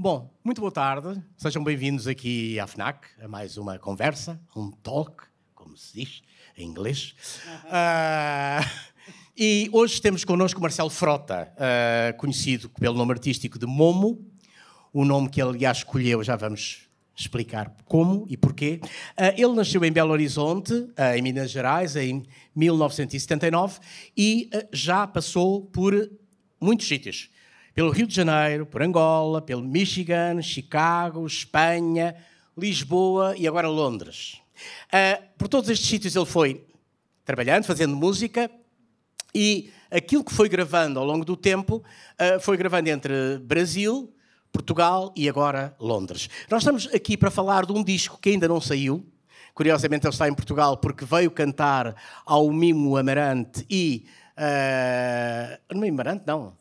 Bom, muito boa tarde. Sejam bem-vindos aqui à FNAC, a mais uma conversa, um talk, como se diz em inglês. E hoje temos connosco o Marcelo Frota, conhecido pelo nome artístico de Momo, o nome que ele, aliás, escolheu, já vamos explicar como e porquê. Ele nasceu em Belo Horizonte, em Minas Gerais, em 1979, e já passou por muitos sítios. Pelo Rio de Janeiro, por Angola, pelo Michigan, Chicago, Espanha, Lisboa e agora Londres. Por todos estes sítios ele foi trabalhando, fazendo música, e aquilo que foi gravando ao longo do tempo foi gravando entre Brasil, Portugal e agora Londres. Nós estamos aqui para falar de um disco que ainda não saiu. Curiosamente ele está em Portugal porque veio cantar ao Mimo Amarante e... não é Amarante, não.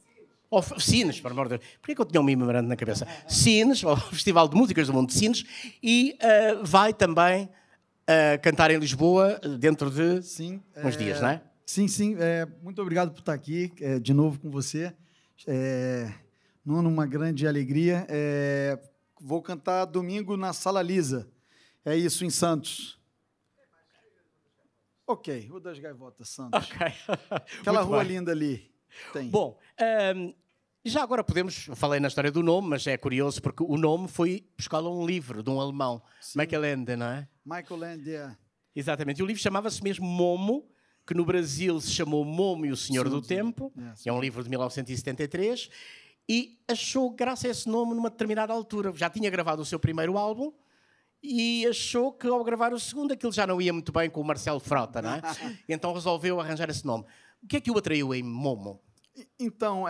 Ou Sines, por amor de Deus. Porquê que eu tinha um Mimo Amarante na cabeça? Sines, o Festival de Músicas do Mundo de Sines, e vai também cantar em Lisboa dentro de uns dias, não é? Sim. Muito obrigado por estar aqui de novo com você. Nuno, uma grande alegria. Vou cantar domingo na Sala Lisa. É isso, em Santos. Ok, Rua das Gaivotas, Santos. Ok. Aquela rua linda ali. Tem. Bom, já agora podemos... Falei na história do nome, mas é curioso porque o nome foi buscá-lo a um livro de um alemão, Michael Ende, não é? Michael Ende, Exatamente. E o livro chamava-se mesmo Momo, que no Brasil se chamou Momo e o Senhor do Tempo. É um livro de 1973. E achou graça a esse nome numa determinada altura. Já tinha gravado o seu primeiro álbum e achou que ao gravar o segundo aquilo já não ia muito bem com o Marcelo Frota, não é? Então resolveu arranjar esse nome. O que é que o atraiu em Momo? Então,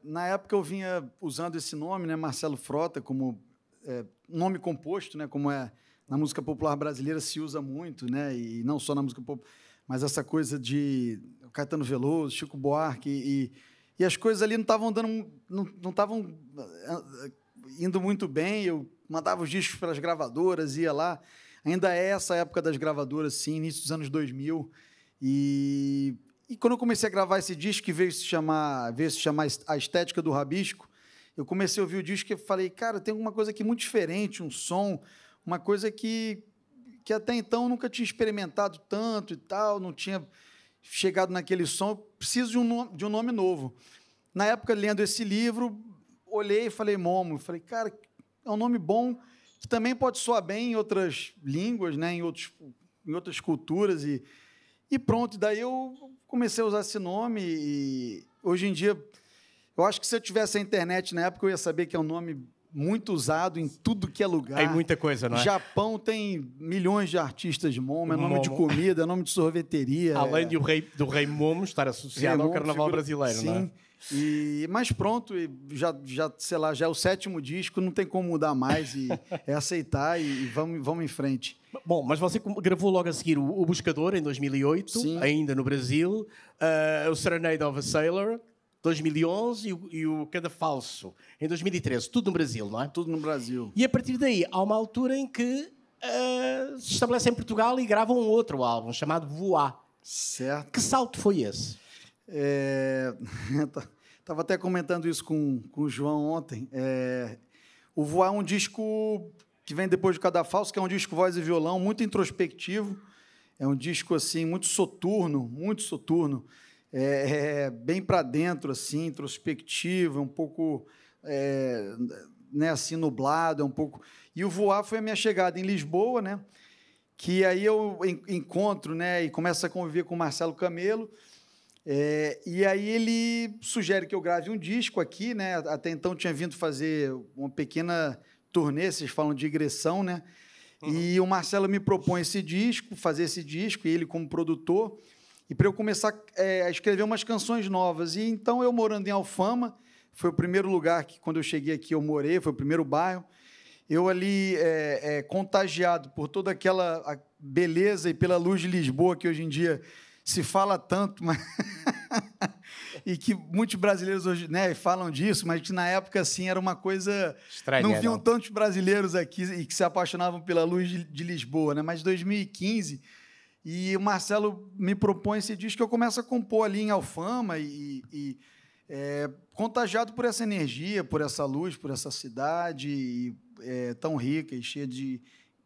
na época eu vinha usando esse nome, né, Marcelo Frota, como nome composto, né, como na música popular brasileira se usa muito, né, e não só na música popular, mas essa coisa de Caetano Veloso, Chico Buarque, e as coisas ali não estavam indo muito bem. Eu mandava os discos para as gravadoras, ia lá. Ainda é essa época das gravadoras, sim, início dos anos 2000. E quando eu comecei a gravar esse disco, que veio se chamar A Estética do Rabisco, eu comecei a ouvir o disco e falei, cara, tem alguma coisa aqui muito diferente, um som, uma coisa que até então eu nunca tinha experimentado tanto e tal, não tinha chegado naquele som, eu preciso de um nome novo. Na época, lendo esse livro, olhei e falei, Momo. Falei, cara, é um nome bom, que também pode soar bem em outras línguas, né, em outras culturas, e pronto. Daí eu comecei a usar esse nome, e hoje em dia, eu acho que se eu tivesse a internet na época, eu ia saber que é um nome muito usado em tudo que é lugar. Tem muita coisa, não é? Japão tem milhões de artistas de Momo, é nome de comida, é nome de sorveteria. Além do rei Momo estar associado ao Carnaval brasileiro, não é? Sim. Mas pronto, sei lá, já é o 7º disco, não tem como mudar mais, e é aceitar e vamos em frente. Bom, mas você gravou logo a seguir o Buscador, em 2008, Sim. Ainda no Brasil, o Serenade of a Sailor, 2011, e o Cadafalso, em 2013. Tudo no Brasil, não é? Tudo no Brasil. E a partir daí, há uma altura em que se estabelece em Portugal e gravam um outro álbum, chamado Voar. Certo. Que salto foi esse? Estava até comentando isso com o João ontem. O Voar é um disco que vem depois do Cadafalso, que é um disco voz e violão, muito introspectivo. É um disco assim, muito soturno, bem para dentro, assim, introspectivo, um pouco né, assim, nublado, um pouco. E o Voar foi a minha chegada em Lisboa, né? Que aí eu encontro, né, e começo a conviver com o Marcelo Camelo. E aí ele sugere que eu grave um disco aqui, né? Até então tinha vindo fazer uma pequena turnê, vocês falam de digressão, né? Uhum. E o Marcelo me propõe fazer esse disco, e ele como produtor, e para eu começar a escrever umas canções novas. E então eu, morando em Alfama, foi o primeiro lugar que, quando eu cheguei aqui, eu morei, foi o primeiro bairro. Eu ali, contagiado por toda aquela beleza e pela luz de Lisboa, que hoje em dia se fala tanto, mas e que muitos brasileiros hoje, né, falam disso, mas que na época assim era uma coisa estranha. Não viam tantos brasileiros aqui e que se apaixonavam pela luz de Lisboa, né? Mas 2015, e o Marcelo me propõe esse disco, que eu começo a compor ali em Alfama, e contagiado por essa energia, por essa luz, por essa cidade tão rica e cheia de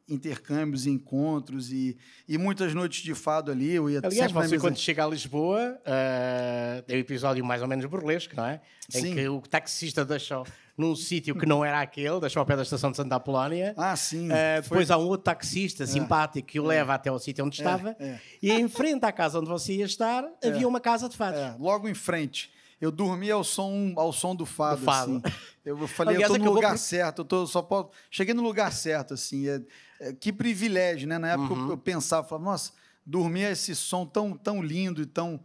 intercâmbios, encontros e muitas noites de fado ali. Eu ia Aliás, sempre você quando chega a Lisboa, tem um episódio mais ou menos burlesco, não é? Em Sim. que o taxista deixou num sítio que não era aquele, deixou ao pé da estação de Santa Apolónia. Ah, sim. Depois há um outro taxista simpático que o leva até ao sítio onde estava. E em frente à casa onde você ia estar, havia uma casa de fados. Logo em frente. Eu dormi ao som do fado. Do fado. Assim. Eu falei, Aliás, eu estou no lugar certo. Cheguei no lugar certo, assim. Que privilégio, né? Na época eu pensava, falava, nossa, dormir esse som tão lindo e tão...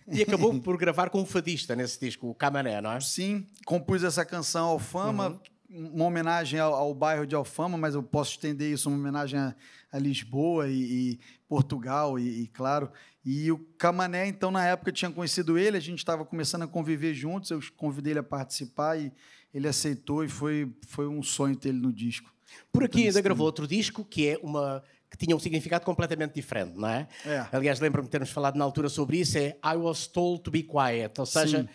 E acabou por gravar com um fadista nesse disco, o Camané, não é? Sim, compus essa canção Alfama, uma homenagem ao bairro de Alfama, mas eu posso estender isso, uma homenagem a Lisboa e Portugal, claro. E o Camané, então, na época, eu tinha conhecido ele, a gente estava começando a conviver juntos, eu convidei ele a participar e ele aceitou e foi um sonho ter ele no disco. Por aqui ainda gravou outro disco que tinha um significado completamente diferente, não é? Aliás, lembro-me de termos falado na altura sobre isso, I was told to be quiet, ou seja,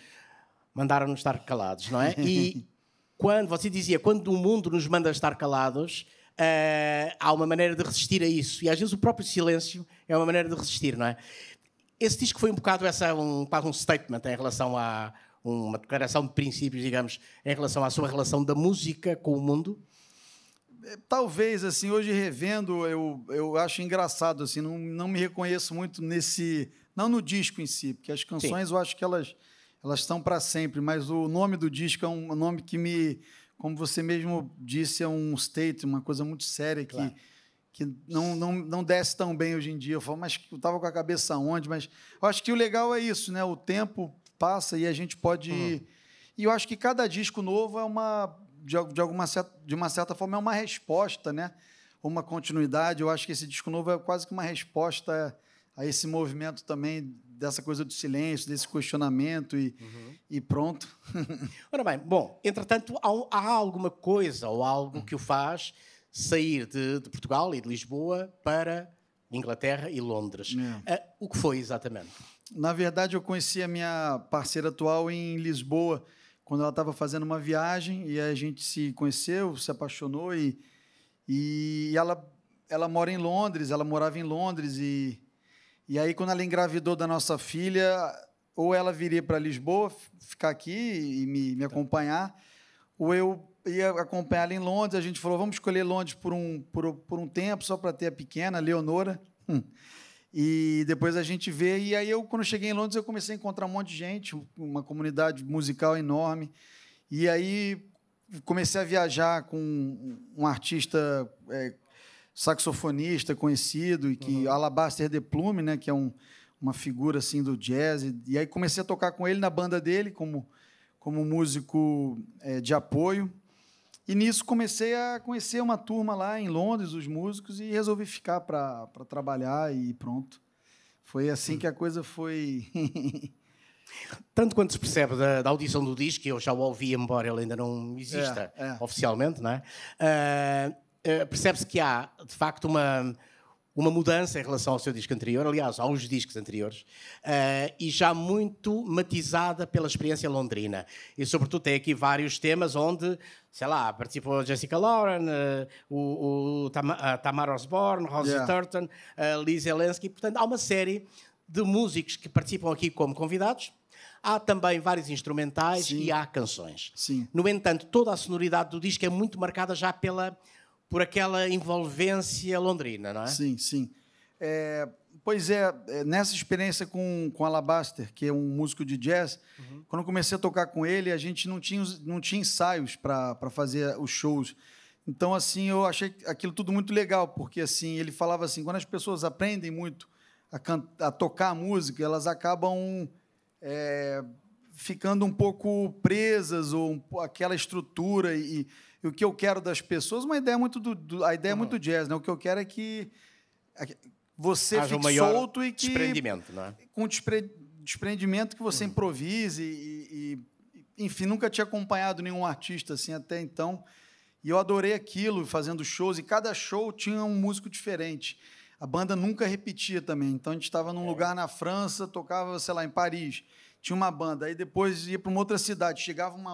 mandaram-nos estar calados, não é? E quando você dizia, quando o mundo nos manda estar calados, há uma maneira de resistir a isso, e às vezes o próprio silêncio é uma maneira de resistir, não é? Esse disco foi um bocado quase um statement em relação a uma declaração de princípios, digamos, em relação à sua relação da música com o mundo. Talvez, assim, hoje revendo, eu acho engraçado, assim, não me reconheço muito não no disco em si, porque as canções eu acho que elas estão para sempre, mas o nome do disco é um nome que como você mesmo disse, é um state, uma coisa muito séria, claro, que não desce tão bem hoje em dia. Eu falo, mas eu estava com a cabeça onde? Mas eu acho que o legal é isso, né? O tempo passa e a gente pode... E eu acho que cada disco novo é de uma certa forma, é uma resposta, né? Uma continuidade. Eu acho que esse disco novo é quase que uma resposta a esse movimento também, dessa coisa do silêncio, desse questionamento e pronto. Ora bem, bom, entretanto, há alguma coisa ou algo que o faz sair de Portugal e de Lisboa para Inglaterra e Londres. O que foi exatamente? Na verdade, eu conheci a minha parceira atual em Lisboa, quando ela estava fazendo uma viagem, e a gente se conheceu, se apaixonou, e ela mora em Londres, ela morava em Londres, e aí, quando ela engravidou da nossa filha, ou ela viria para Lisboa, ficar aqui e me acompanhar, ou eu ia acompanhar ela em Londres. A gente falou, vamos escolher Londres por um tempo, só para ter a pequena, a Leonora, e depois a gente vê. E aí, quando eu cheguei em Londres, eu comecei a encontrar um monte de gente, uma comunidade musical enorme, e aí comecei a viajar com um artista... saxofonista conhecido, e que Alabaster de Plume, né, que é uma figura assim do jazz, e aí comecei a tocar com ele na banda dele como músico de apoio, e nisso comecei a conhecer uma turma lá em Londres, os músicos, e resolvi ficar para trabalhar e pronto. Foi assim que a coisa foi... Tanto quanto se percebe da audição do disco, que eu já o ouvi, embora ele ainda não exista oficialmente, não é? Percebe-se que há, de facto, uma mudança em relação ao seu disco anterior, aliás, aos discos anteriores, e já muito matizada pela experiência londrina. E, sobretudo, tem aqui vários temas onde, sei lá, participou Jessica Lauren, Tamara Osborne, Rosie Turton, Liz Zelensky. Portanto, há uma série de músicos que participam aqui como convidados. Há também vários instrumentais e há canções. Sim. No entanto, toda a sonoridade do disco é muito marcada já por aquela envolvência londrina, não é? Sim, sim. Pois é, nessa experiência com Alabaster, que é um músico de jazz, quando eu comecei a tocar com ele, a gente não tinha ensaios para fazer os shows. Então, assim, eu achei aquilo tudo muito legal, porque assim, ele falava assim, quando as pessoas aprendem muito a tocar música, elas acabam ficando um pouco presas, ou aquela estrutura, e o que eu quero das pessoas, uma ideia muito a ideia é muito jazz, né? O que eu quero é que você haja fique solto e que... desprendimento, não é? Com desprendimento, que você improvise enfim, nunca tinha acompanhado nenhum artista assim até então, e eu adorei aquilo, fazendo shows, e cada show tinha um músico diferente. a banda nunca repetia também. Então, a gente estava num lugar na França, tocava, sei lá, em Paris, tinha uma banda. Aí, depois, ia para uma outra cidade, chegava um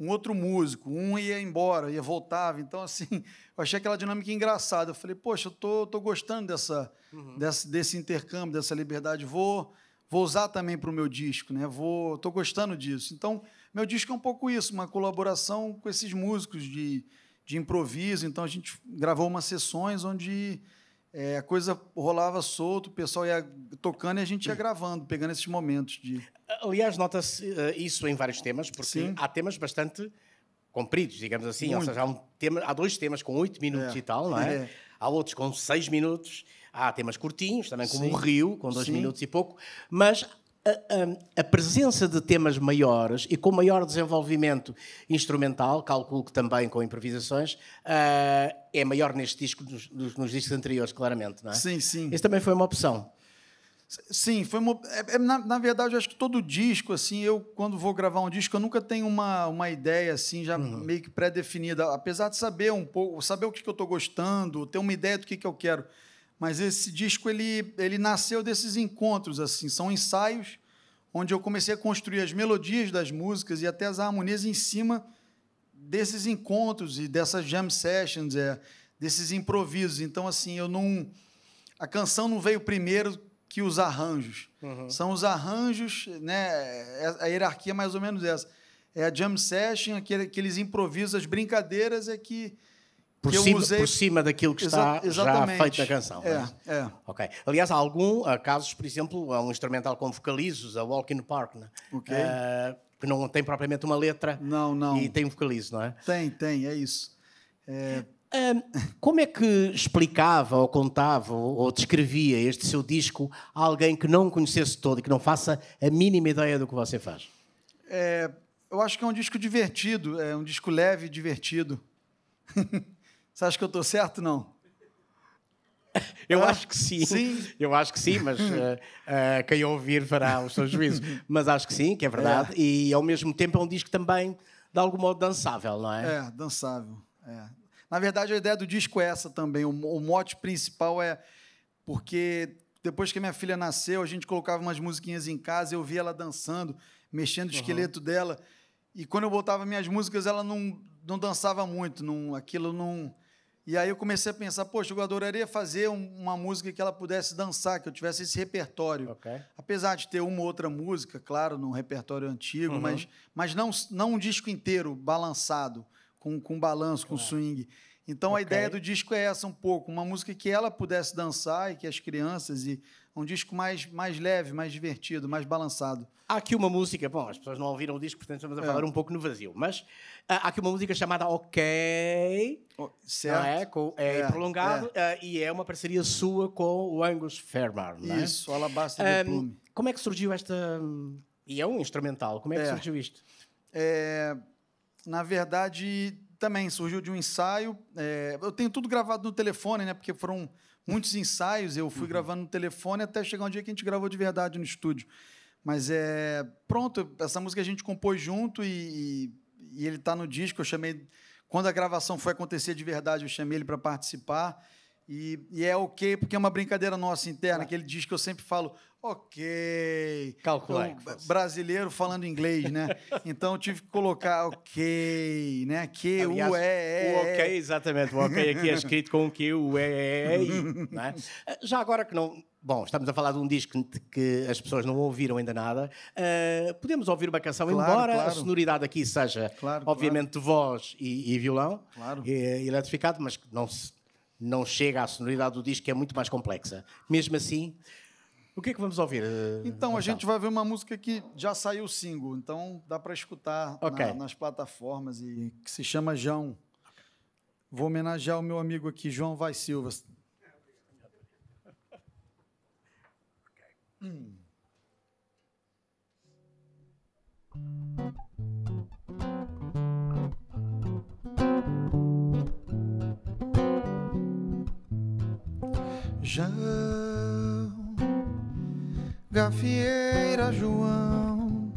outro músico, um ia embora, voltava. Então, assim, eu achei aquela dinâmica engraçada. Eu falei, poxa, eu tô gostando desse intercâmbio, dessa liberdade. Vou usar também para o meu disco, né? Tô gostando disso. Então, meu disco é um pouco isso, uma colaboração com esses músicos de improviso. Então, a gente gravou umas sessões onde a coisa rolava solto, o pessoal ia tocando e a gente ia gravando, pegando esses momentos de... Aliás, nota-se isso em vários temas, porque Sim. há temas bastante compridos, digamos assim. Muito. Ou seja, há 2 temas com 8 minutos e tal, não é? Há outros com 6 minutos. Há temas curtinhos, também como Sim. o Rio, com 2 Sim. minutos e pouco. Mas a presença de temas maiores e com maior desenvolvimento instrumental, calculo que também com improvisações, é maior neste disco nos discos anteriores, claramente, não é? Sim, sim. Esse também foi uma opção. Sim, foi na verdade, eu acho que todo disco, assim, quando vou gravar um disco, eu nunca tenho uma ideia, assim, já meio que pré-definida, apesar de saber um pouco, saber o que eu estou gostando, ter uma ideia do que eu quero. Mas esse disco, ele nasceu desses encontros, assim, são ensaios onde eu comecei a construir as melodias das músicas e até as harmonias em cima desses encontros e dessas jam sessions, desses improvisos. Então, assim, a canção não veio primeiro que os arranjos. São os arranjos, né? A hierarquia é mais ou menos essa. É a jam session, aqueles improvisos, as brincadeiras que Por cima daquilo que está já feito na canção. É. Okay. Aliás, há casos, por exemplo, há um instrumental com vocalizos, a Walk in the Park, né? Okay. Que não tem propriamente uma letra. Não. E tem um vocalizo, não é? Tem, é isso. Como é que explicava, ou contava, ou descrevia este seu disco a alguém que não o conhecesse todo e que não faça a mínima ideia do que você faz? Eu acho que é um disco divertido, é um disco leve e divertido. Você acha que eu estou certo, não? Eu acho que sim. Sim? Eu acho que sim, mas quem ouvir fará o seu juízo. Mas acho que sim, que é verdade. E, ao mesmo tempo, é um disco também, de algum modo, dançável, não é? Dançável. Na verdade, a ideia do disco é essa também. O mote principal é porque, depois que minha filha nasceu, a gente colocava umas musiquinhas em casa, eu via ela dançando, mexendo o esqueleto dela. E, quando eu botava minhas músicas, ela não dançava muito, aquilo não... E aí eu comecei a pensar, poxa, eu adoraria fazer uma música que ela pudesse dançar, que eu tivesse esse repertório. Okay. Apesar de ter uma ou outra música, claro, num repertório antigo, mas não um disco inteiro balançado, com balanço, com swing. Então, a ideia do disco é essa um pouco, uma música que ela pudesse dançar e que as crianças... um disco mais leve, mais divertido, mais balançado. Há aqui uma música, bom, as pessoas não ouviram o disco, portanto estamos a falar um pouco no vazio, mas há aqui uma música chamada OK, certo? Prolongado, e é uma parceria sua com o Angus Fairbairn, não é? Isso, Alabaster de Plume. Como é que surgiu esta... E é um instrumental, como é que surgiu isto? Na verdade, também surgiu de um ensaio. Eu tenho tudo gravado no telefone, né? Porque foram muitos ensaios, eu fui gravando no telefone até chegar um dia que a gente gravou de verdade no estúdio. Mas pronto, essa música a gente compôs junto e ele está no disco. Eu chamei, quando a gravação foi acontecer de verdade, eu chamei ele para participar. E é OK, porque é uma brincadeira nossa interna. Aquele disco que eu sempre falo, OK. Calculei. Brasileiro falando inglês, né? Então eu tive que colocar OK, né? Aliás, o OK, exatamente. O OK aqui é escrito com Q, U, E, I. Não é? Já agora que não... Bom, estamos a falar de um disco que as pessoas não ouviram ainda nada. Podemos ouvir uma canção, embora a sonoridade aqui seja, obviamente, de voz e violão, eletrificado, mas não chega à sonoridade do disco, que é muito mais complexa. Mesmo assim, o que é que vamos ouvir? Então, a gente vai ver uma música que já saiu o single, então dá para escutar nas plataformas, e que se chama João. Vou homenagear o meu amigo aqui, João Vaz Silva. João, gafieira João,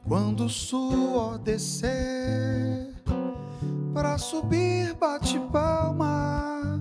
quando o suor descer, para subir bate palma,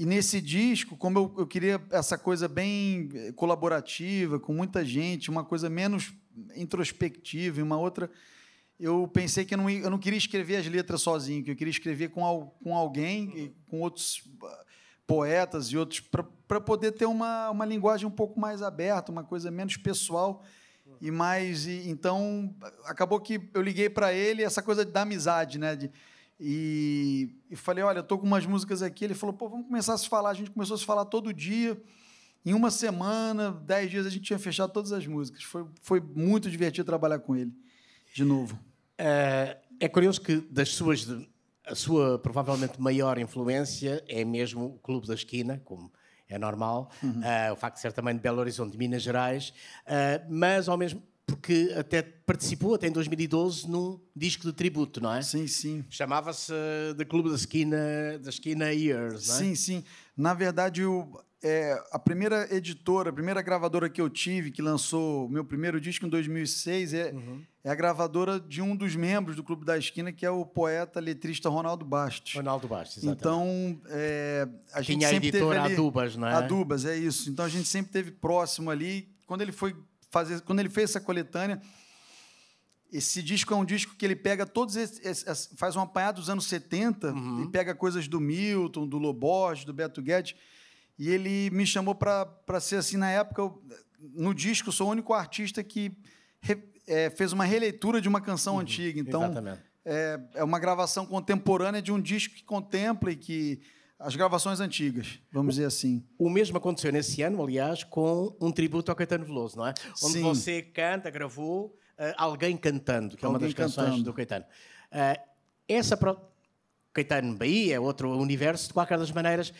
E nesse disco, como eu queria essa coisa bem colaborativa, com muita gente, uma coisa menos introspectiva e uma outra, eu pensei que eu não queria escrever as letras sozinho, que eu queria escrever com alguém, com outros poetas e outros, para poder ter uma linguagem um pouco mais aberta, uma coisa menos pessoal e mais... Então, acabou que eu liguei para ele, essa coisa da amizade, né? E falei, olha, eu estou com umas músicas aqui. Ele falou, pô, vamos começar a se falar. A gente começou a se falar todo dia. Em uma semana, 10 dias, a gente tinha fechado todas as músicas. Foi muito divertido trabalhar com ele, de novo. É curioso que a sua provavelmente maior influência é mesmo o Clube da Esquina, como é normal, o facto de ser também de Belo Horizonte, de Minas Gerais, mas ao mesmo porque até participou até em 2012 num disco de tributo, não é? Sim, sim. Chamava-se The Clube da Esquina Years, não é? Sim, sim. Na verdade, a primeira editora, a primeira gravadora que eu tive, que lançou o meu primeiro disco em 2006, é a gravadora de um dos membros do Clube da Esquina, que é o poeta letrista Ronaldo Bastos. Ronaldo Bastos, exatamente. Então, a gente tinha a sempre editora teve ali, Adubas, não é? Adubas, é isso. Então, a gente sempre teve próximo ali. Quando ele fez essa coletânea, esse disco é um disco que ele pega faz um apanhado dos anos 70 e pega coisas do Milton, do Loborges, do Beto Guedes, e ele me chamou para ser assim, na época, no disco, eu sou o único artista que fez uma releitura de uma canção antiga. Então, é uma gravação contemporânea de um disco que contempla e que as gravações antigas, vamos dizer assim. O mesmo aconteceu nesse ano, aliás, com um tributo ao Caetano Veloso, não é? Onde Sim. você gravou Alguém Cantando, que é uma das canções do Caetano. Caetano Bahia é outro universo, de qualquer das maneiras.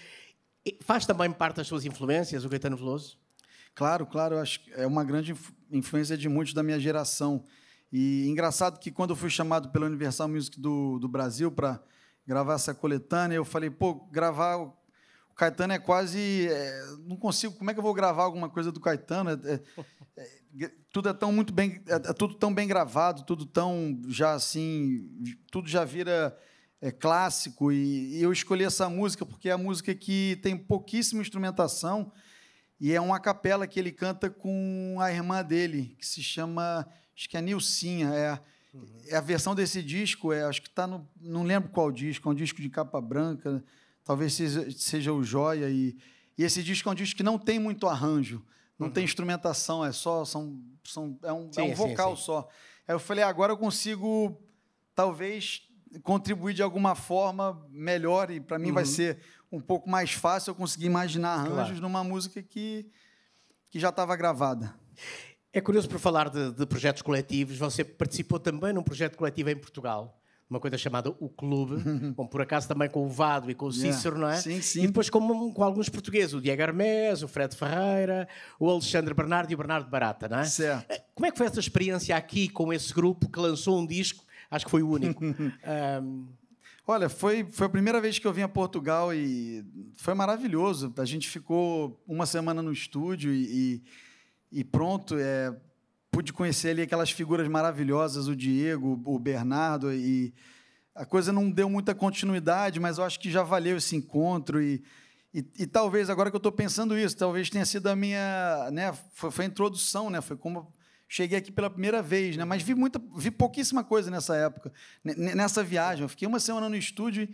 Faz também parte das suas influências, o Caetano Veloso? Claro, eu acho que é uma grande influência de muitos da minha geração. E engraçado que quando eu fui chamado pela Universal Music do Brasil para gravar essa coletânea, eu falei, pô, gravar o Caetano é quase... não consigo, como é que eu vou gravar alguma coisa do Caetano? Tudo é tão muito bem, tudo tão bem gravado, tudo tão já assim, tudo já vira clássico, e eu escolhi essa música porque é a música que tem pouquíssima instrumentação e é uma capela que ele canta com a irmã dele, que se chama, acho que é Nilcinha, é a versão desse disco, acho que está no... Não lembro qual disco, é um disco de capa branca, talvez seja o Joia. E esse disco é um disco que não tem muito arranjo, não tem instrumentação, é um vocal só. Aí eu falei, agora eu consigo, talvez, contribuir de alguma forma melhor, e para mim vai ser um pouco mais fácil eu conseguir imaginar arranjos numa música que já estava gravada. É curioso, por falar de projetos coletivos, você participou também num projeto coletivo em Portugal, uma coisa chamada O Clube, bom, por acaso também com o Vado e com o Cícero, não é? Sim, sim. E depois com alguns portugueses, o Diego Hermés, o Fred Ferreira, o Alexandre Bernardo e o Bernardo Barata, não é? Certo. Como é que foi essa experiência aqui com esse grupo que lançou um disco? Acho que foi o único. Olha, foi a primeira vez que eu vim a Portugal e foi maravilhoso. A gente ficou uma semana no estúdio e pronto, pude conhecer ali aquelas figuras maravilhosas, o Diego, o Bernardo, e a coisa não deu muita continuidade, mas eu acho que já valeu esse encontro, e talvez, agora que eu estou pensando isso, talvez tenha sido a minha... Né, foi a introdução, né, foi como cheguei aqui pela primeira vez, né, mas vi pouquíssima coisa nessa época, nessa viagem. Eu fiquei uma semana no estúdio e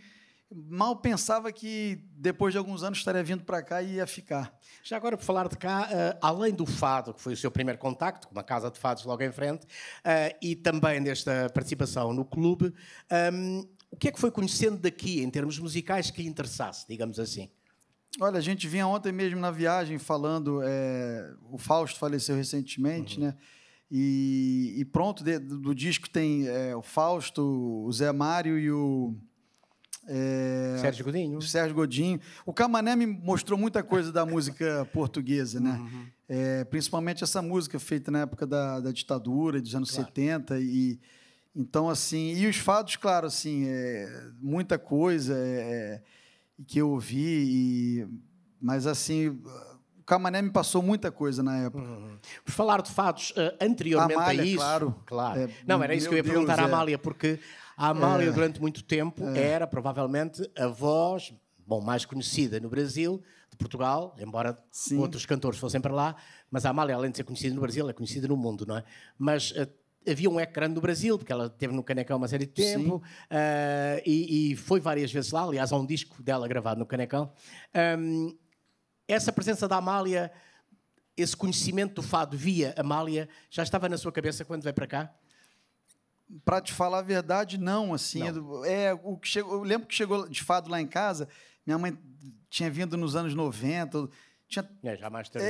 mal pensava que depois de alguns anos estaria vindo para cá e ia ficar. Já agora, por falar de cá, além do fado, que foi o seu primeiro contacto, com uma casa de fados logo em frente, e também desta participação no clube, o que é que foi conhecendo daqui, em termos musicais, que lhe interessasse, digamos assim? Olha, a gente vinha ontem mesmo na viagem falando, o Fausto faleceu recentemente, né? E pronto, do disco tem o Fausto, o Zé Mário e o... Sérgio Godinho. Sérgio Godinho. O Camané me mostrou muita coisa da música portuguesa, né? Principalmente essa música feita na época da ditadura, dos anos 70. Então, assim... E os fados, claro, assim, muita coisa que eu ouvi. Mas, assim... O Camané me passou muita coisa na época. Por falar de fados, anteriormente Amália, a isso... Claro. Não, era isso que eu ia perguntar à Amália, porque a Amália, durante muito tempo, era provavelmente a voz bom, mais conhecida no Brasil, de Portugal, embora Sim. outros cantores fossem para lá, mas a Amália, além de ser conhecida no Brasil, é conhecida no mundo, não é? Mas havia um ecrã no Brasil, porque ela esteve no Canecão uma série de tempo, e foi várias vezes lá. Aliás, há um disco dela gravado no Canecão. Essa presença da Amália, esse conhecimento do fado via Amália, já estava na sua cabeça quando veio para cá? Para te falar a verdade, não. Assim, Não. eu lembro que chegou de fado lá em casa, minha mãe tinha vindo nos anos 90. Já mais tarde.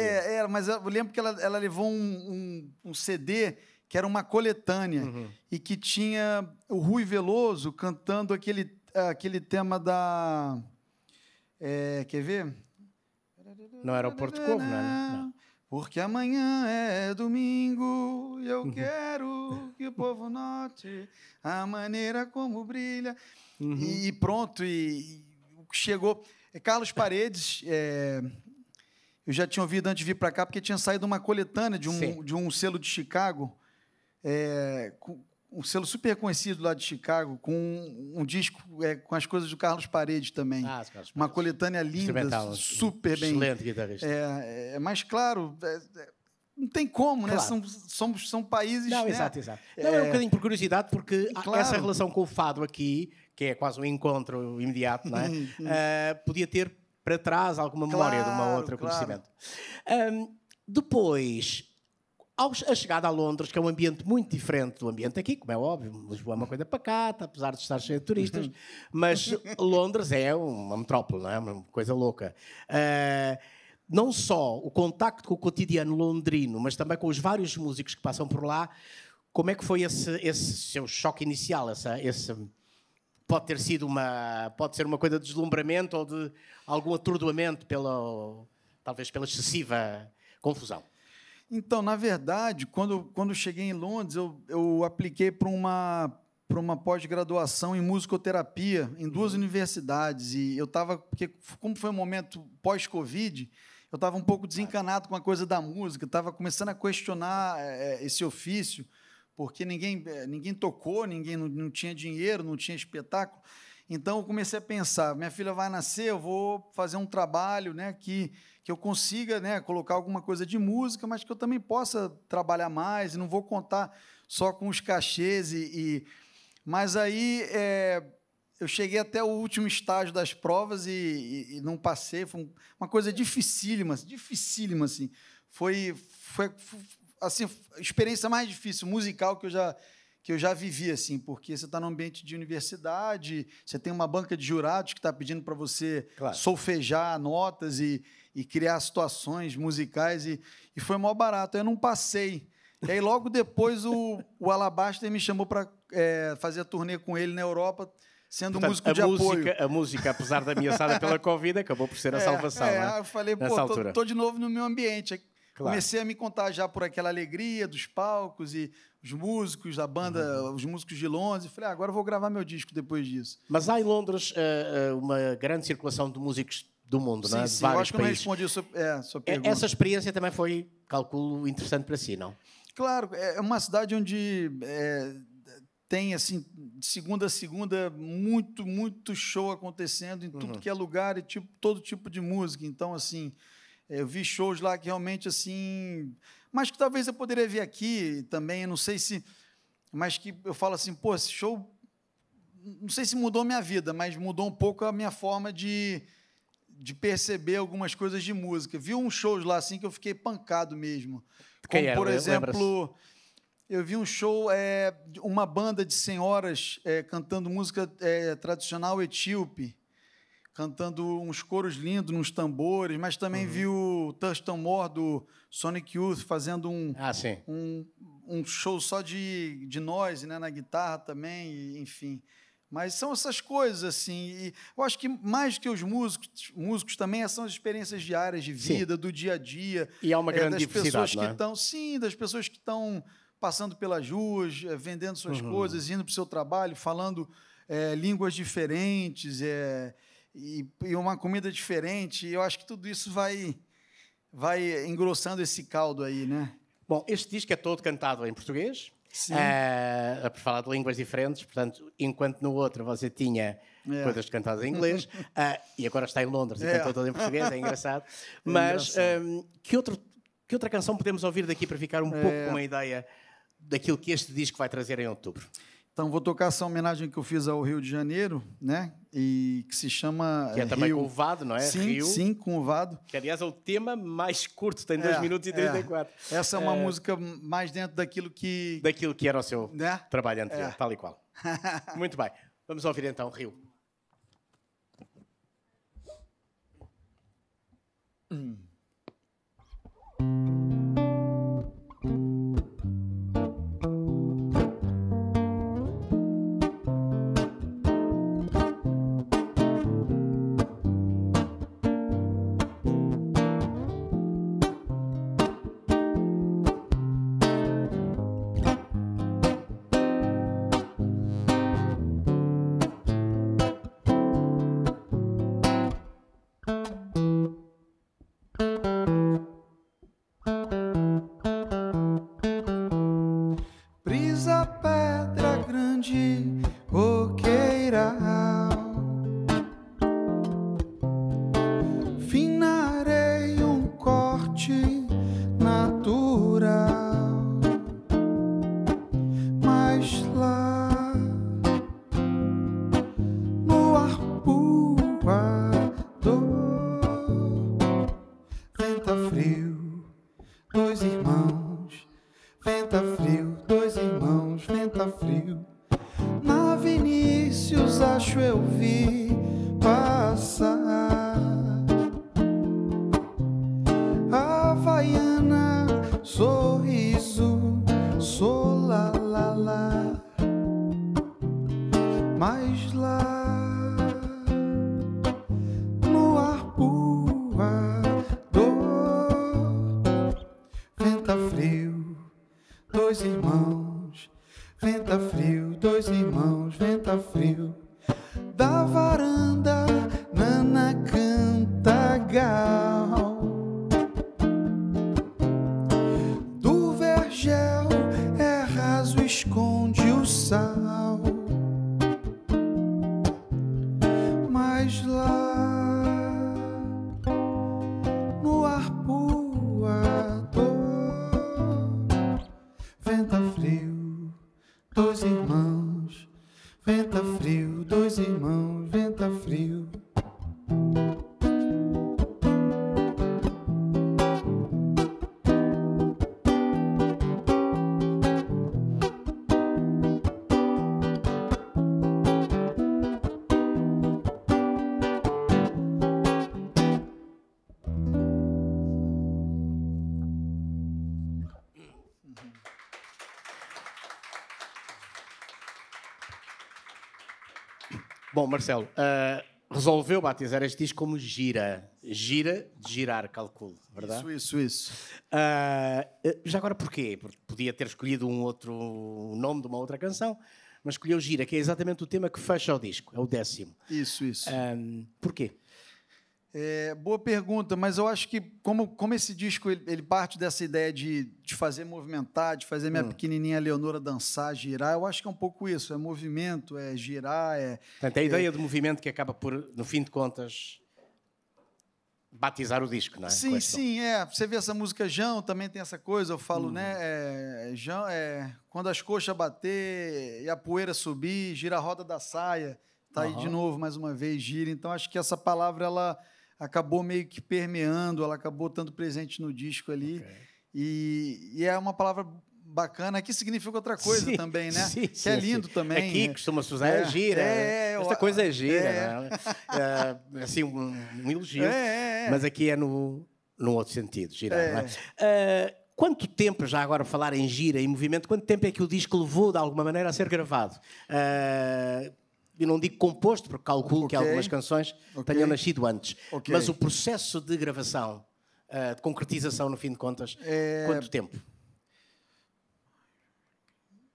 Mas eu lembro que ela levou um CD que era uma coletânea e que tinha o Rui Veloso cantando aquele tema da... quer ver? No Aeroporto de Covo, não é? Não. Porque amanhã é domingo e eu quero que o povo note a maneira como brilha. E pronto, e chegou... Carlos Paredes, eu já tinha ouvido antes de vir para cá, porque tinha saído uma coletânea de um selo de Chicago, um selo super conhecido lá de Chicago, com um disco com as coisas do Carlos Paredes também. Carlos Paredes. Uma coletânea linda, super bem. Excelente guitarrista. Mas, claro, não tem como, né? Claro. São países... Não, né? exato. Não, é um bocadinho por curiosidade, porque Claro. essa relação com o fado aqui, que é quase um encontro imediato, não é? Podia ter para trás alguma memória de uma outra conhecimento. Depois... A chegada a Londres, que é um ambiente muito diferente do ambiente aqui, como é óbvio, Lisboa é uma coisa pacata, apesar de estar cheio de turistas, mas Londres é uma metrópole, não é? Uma coisa louca. Não só o contacto com o cotidiano londrino, mas também com os vários músicos que passam por lá. Como é que foi esse seu choque inicial? Pode ser uma coisa de deslumbramento ou de algum atordoamento talvez pela excessiva confusão. Então, na verdade, quando cheguei em Londres, eu apliquei para uma pós-graduação em musicoterapia em 2 universidades. E eu estava... Porque, como foi um momento pós-Covid, eu estava um pouco desencanado com a coisa da música, estava começando a questionar esse ofício, porque ninguém tocou, ninguém não tinha dinheiro, não tinha espetáculo. Então, eu comecei a pensar, minha filha vai nascer, eu vou fazer um trabalho, né, que eu consiga, né, colocar alguma coisa de música, mas que eu também possa trabalhar mais, e não vou contar só com os cachês. Mas aí eu cheguei até o último estágio das provas e não passei. Foi uma coisa dificílima, assim. Foi assim, a experiência mais difícil musical que eu já vivi, assim, porque você está num ambiente de universidade, você tem uma banca de jurados que está pedindo para você solfejar notas e criar situações musicais, e foi mó barato. Eu não passei. E aí, logo depois, o Alabaster me chamou para fazer a turnê com ele na Europa, sendo músico de apoio. A música, apesar de ameaçada pela Covid, acabou por ser a salvação. Eu falei, tô de novo no meu ambiente. Comecei a me contagiar por aquela alegria dos palcos e os músicos da banda, os músicos de Londres. Falei, agora eu vou gravar meu disco depois disso. Mas há em Londres uma grande circulação de músicos do mundo, não é? Sim, eu acho que eu não respondi a sua pergunta. Essa experiência também foi, calculo, interessante para si, não? Claro, é uma cidade onde tem, assim, de segunda a segunda, muito show acontecendo em tudo que é lugar e todo tipo de música. Então, assim... Eu vi shows lá que realmente, assim... Mas que talvez eu poderia ver aqui também, eu não sei se... Mas que eu falo assim, pô, esse show... Não sei se mudou a minha vida, mas mudou um pouco a minha forma de perceber algumas coisas de música. Vi uns shows lá, assim, que eu fiquei pancado mesmo. Como, por exemplo, eu vi um show, uma banda de senhoras cantando música tradicional etíope, cantando uns coros lindos, uns tambores, mas também vi o Thurston Moore, do Sonic Youth, fazendo um show só de noise, né, na guitarra também, e, enfim. Mas são essas coisas, assim. E eu acho que mais que os músicos também são as experiências diárias de vida, do dia a dia. E há uma grande das diversidade, pessoas que estão, sim, das pessoas que estão passando pelas ruas, vendendo suas coisas, indo para o seu trabalho, falando línguas diferentes, e uma comida diferente. Eu acho que tudo isso vai engrossando esse caldo aí, né? Bom, este disco é todo cantado em português. Sim. Por falar de línguas diferentes, portanto, enquanto no outro você tinha coisas cantadas em inglês, e agora está em Londres e cantou todo em português, é engraçado. Mas que outra canção podemos ouvir daqui para ficar um pouco com uma ideia daquilo que este disco vai trazer em outubro? Então, vou tocar essa homenagem que eu fiz ao Rio de Janeiro, né? E que se chama... Que é também Rio. com o Vado, não é? Sim, Rio. sim, com o Vado. Que, aliás, é o tema mais curto, tem 2 minutos e 34. Essa é uma música mais dentro daquilo que... Daquilo que era o seu trabalho anterior, tal e qual. Muito bem. Vamos ouvir então Rio. Brisa, pedra grande, roqueira, fina areia, um corte natural. Mas lá no arpoador venta frio, 2 irmãos, venta frio, 2 irmãos, venta frio. Na Vinícius acho eu vi passar Havaiana, sorriso, solalala. Mas lá no arpoador venta frio, 2 irmãos, venta frio, 2 irmãos, venta frio. Da varanda, Nana canta gal. Do vergel é raso, esconde o sal. Mas lá no arpoador venta frio, 2 irmãos, venta frio, 2 irmãos, venta frio. Bom, Marcelo, resolveu batizar este disco como Gira. Gira de girar, calculo, verdade? Isso. Já agora porquê? Porque podia ter escolhido um outro nome de uma outra canção, mas escolheu Gira, que é exatamente o tema que fecha o disco, é o 10º. Isso. Porquê? Boa pergunta, mas eu acho que como esse disco ele parte dessa ideia de fazer movimentar, de fazer minha pequenininha Leonora dançar, girar, eu acho que é um pouco isso, é movimento, é girar, Portanto, a ideia de movimento que acaba por, no fim de contas, batizar o disco, não é? Sim. Você vê essa música Jão, também tem essa coisa, eu falo, né? Jão, quando as coxas bater e a poeira subir, gira a roda da saia, tá aí de novo, mais uma vez, gira. Então, acho que essa palavra, ela acabou meio que permeando, ela acabou estando presente no disco ali. Okay. E é uma palavra bacana, que significa outra coisa também, né? Que é lindo também. Aqui costuma-se usar gira. Esta coisa é gira. Né? Assim, um elogio. Mas aqui é no outro sentido, girar. Não é? Quanto tempo, já agora falar em gira e movimento, quanto tempo é que o disco levou, de alguma maneira, a ser gravado? Eu não digo composto, porque calculo que algumas canções tenham nascido antes. Mas o processo de gravação, de concretização, no fim de contas, quanto tempo?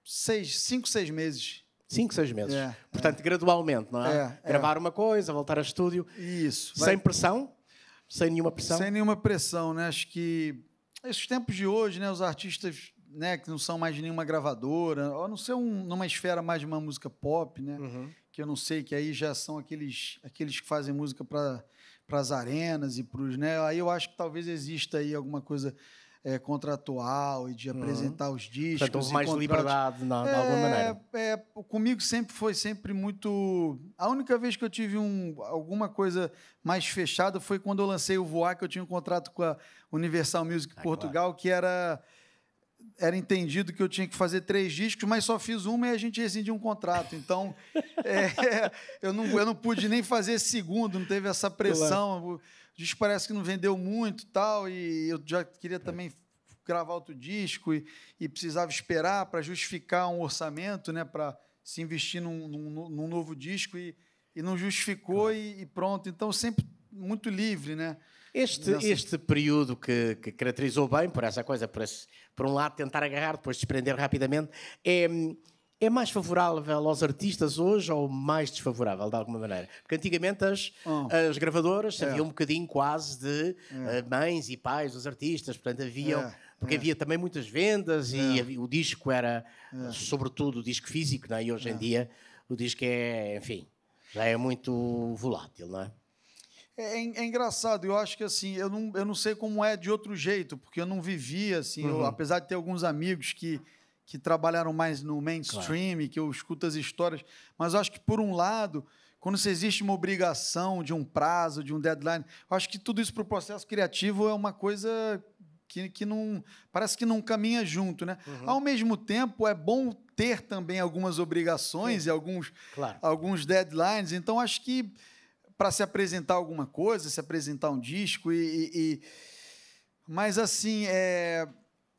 5, 6 meses. 5, 6 meses. Portanto, gradualmente, não é? Gravar uma coisa, voltar a estúdio. Isso. Sem pressão? Sem nenhuma pressão? Sem nenhuma pressão, né? Acho que esses tempos de hoje, né, os artistas né, que não são mais de nenhuma gravadora, ou não ser numa esfera mais de uma música pop, né? Que eu não sei, que aí já são aqueles que fazem música para as arenas e para os, né? Aí eu acho que talvez exista aí alguma coisa contratual e de apresentar os discos. Portanto, houve mais liberdade de alguma maneira. Comigo foi sempre muito... A única vez que eu tive alguma coisa mais fechada foi quando eu lancei o Voar, que eu tinha um contrato com a Universal Music Portugal, claro, que era entendido que eu tinha que fazer 3 discos, mas só fiz uma e a gente rescindiu um contrato. Então, eu não pude nem fazer segundo, não teve essa pressão. Claro. O disco parece que não vendeu muito e tal, e eu já queria também gravar outro disco e precisava esperar para justificar um orçamento, né, para se investir num novo disco e não justificou, claro, e pronto. Então, sempre muito livre, né? Este período que caracterizou bem por essa coisa, por um lado tentar agarrar, depois desprender rapidamente, é mais favorável aos artistas hoje ou mais desfavorável, de alguma maneira? Porque antigamente as gravadoras sabiam um bocadinho quase de mães e pais dos artistas, portanto havia também muitas vendas e o disco era, sobretudo, o disco físico, não é? E hoje em dia o disco enfim, já é muito volátil, não é? É engraçado, eu acho que assim, eu não sei como é de outro jeito, porque eu não vivia assim, apesar de ter alguns amigos que trabalharam mais no mainstream, claro, que eu escuto as histórias, mas eu acho que, por um lado, quando se existe uma obrigação de um prazo, de um deadline, eu acho que tudo isso para o processo criativo é uma coisa que não, parece que não caminha junto, né? Ao mesmo tempo, é bom ter também algumas obrigações e alguns deadlines, então acho que para se apresentar alguma coisa, se apresentar um disco, mas assim,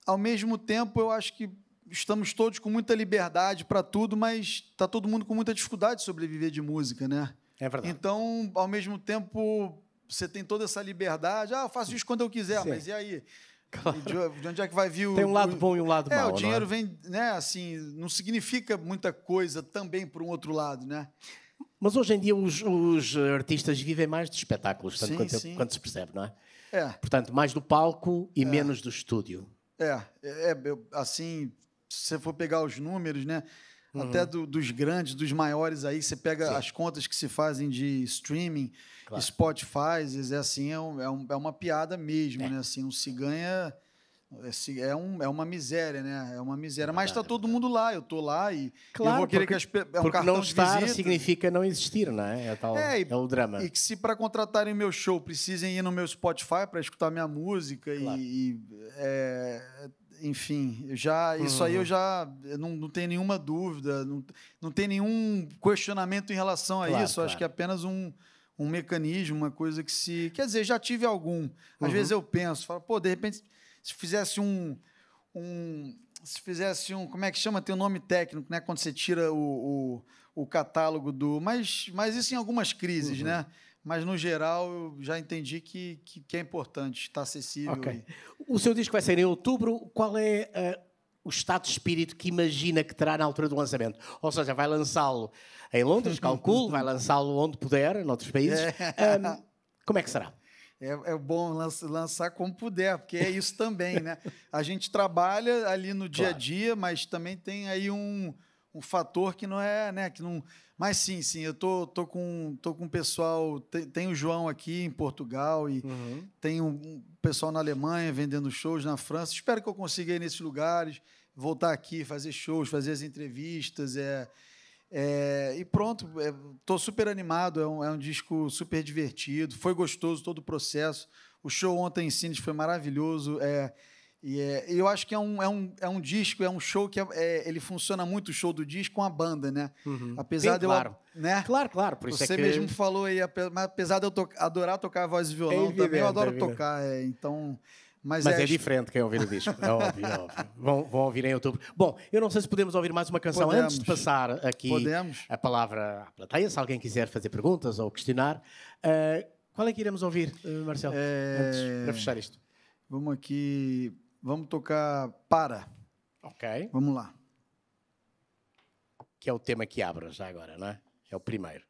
ao mesmo tempo, eu acho que estamos todos com muita liberdade para tudo, mas está todo mundo com muita dificuldade de sobreviver de música, né? É verdade. Então, ao mesmo tempo, você tem toda essa liberdade. Eu faço isso quando eu quiser, sim, mas e aí? Claro. De onde é que vai vir Tem um lado bom e um lado mau, o dinheiro vem, né? Assim, não significa muita coisa também para um outro lado, né? Mas hoje em dia os artistas vivem mais de espetáculos, tanto quanto se percebe, não é? Portanto, mais do palco e menos do estúdio. Assim, se você for pegar os números, né? Até dos grandes, dos maiores aí, você pega as contas que se fazem de streaming, claro, Spotify, assim, é uma piada mesmo, né? Assim, não se ganha... É uma miséria, né? É uma miséria. Mas está todo mundo lá, eu estou lá e claro, eu vou querer porque, que um cartão não estar de visita significa não existir, não é? É o drama. E que se para contratarem meu show precisem ir no meu Spotify para escutar minha música, claro, enfim, isso aí eu já não tenho nenhuma dúvida, não tem nenhum questionamento em relação a isso. Claro. Acho que é apenas um mecanismo, uma coisa que se... Quer dizer, já tive algum. Às vezes eu penso, falo, pô, de repente... Se fizesse como é que chama? Tem um nome técnico, né? Quando você tira o catálogo do... Mas isso em algumas crises, né? Mas, no geral, eu já entendi que é importante, está acessível. Okay. O seu disco vai sair em outubro. Qual é o estado de espírito que imagina que terá na altura do lançamento? Ou seja, vai lançá-lo em Londres, calculo, vai lançá-lo onde puder, noutros países. Como é que será? É bom lançar como puder, porque é isso também, né? A gente trabalha ali no dia a dia, mas também tem aí um fator que não é, né? Que não... Mas sim, eu tô com o pessoal, tem o João aqui em Portugal e tem um pessoal na Alemanha vendendo shows, na França. Espero que eu consiga ir nesses lugares, voltar aqui, fazer shows, fazer as entrevistas, e pronto, estou super animado, é um disco super divertido, foi gostoso todo o processo, o show ontem em Sines foi maravilhoso, e eu acho que é um disco, é um show que ele funciona muito, o show do disco, com a banda, né? Apesar sim, de claro. eu... Né? Claro, por isso você mesmo falou aí, apesar de eu adorar tocar voz e violão, evidente, também eu adoro tocar, então... Mas é diferente quem ouvir o disco, é óbvio. Vão ouvir em outubro. Bom, eu não sei se podemos ouvir mais uma canção antes de passar aqui a palavra à plateia, se alguém quiser fazer perguntas ou questionar. Qual é que iremos ouvir, Marcelo, antes para fechar isto? Vamos tocar Para. Ok. Vamos lá. Que é o tema que abre já agora, não é? É o primeiro.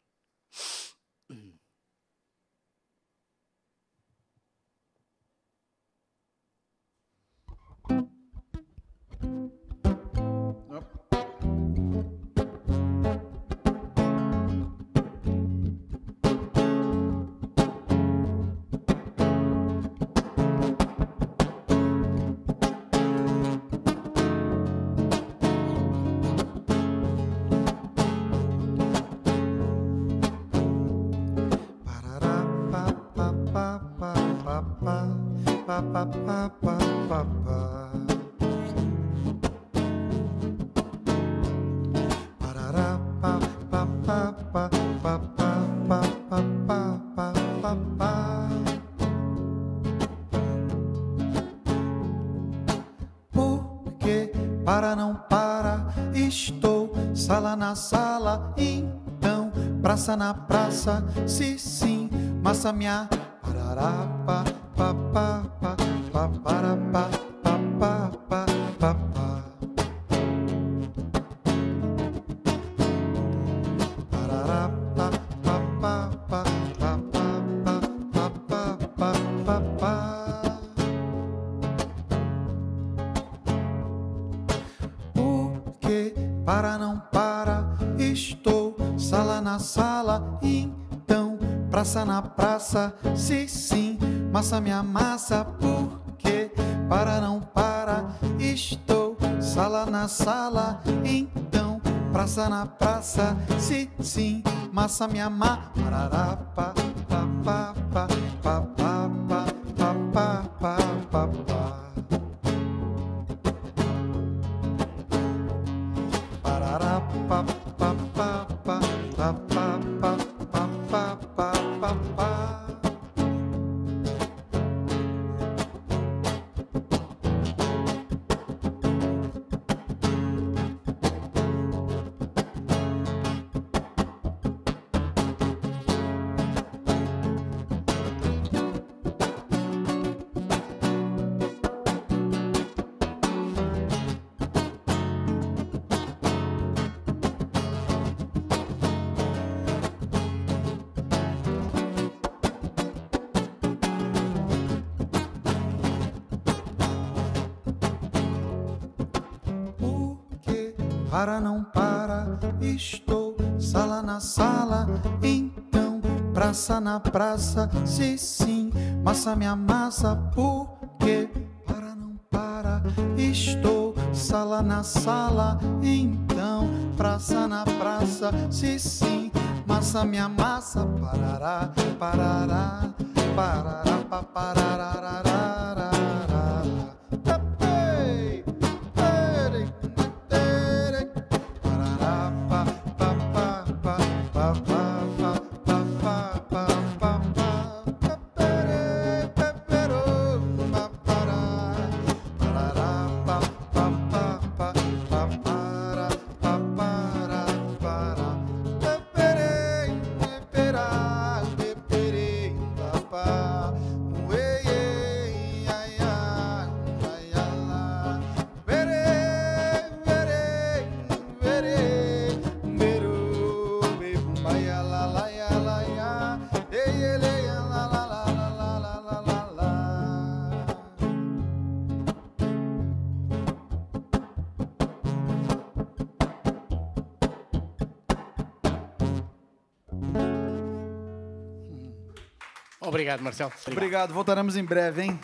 Porque para não para, estou sala na sala, então praça na praça, se sim, massa minha parará, pa pa pa pa pa para pa pa pa pa pa pa parará, pa pa pa pa pa pa pa pa pa pa pa. Porque para não para, estou sala na sala, então praça na praça, se sim, massa minha massa. Porque para não para, estou sala na sala, então praça na praça, se sim, massa minha massa. Parará, pa pa pa pa pa pa pa pa pa pa pa. Parará, pa pa pa pa pa pa pa pa pa pa pa. Para não para, estou sala na sala, então praça na praça, se sim, massa minha massa. Porque para não para, estou sala na sala, então praça na praça, se sim, massa minha massa. Parará, parará, parará, pa parará. Obrigado, Marcelo. Obrigado, voltaremos em breve, hein?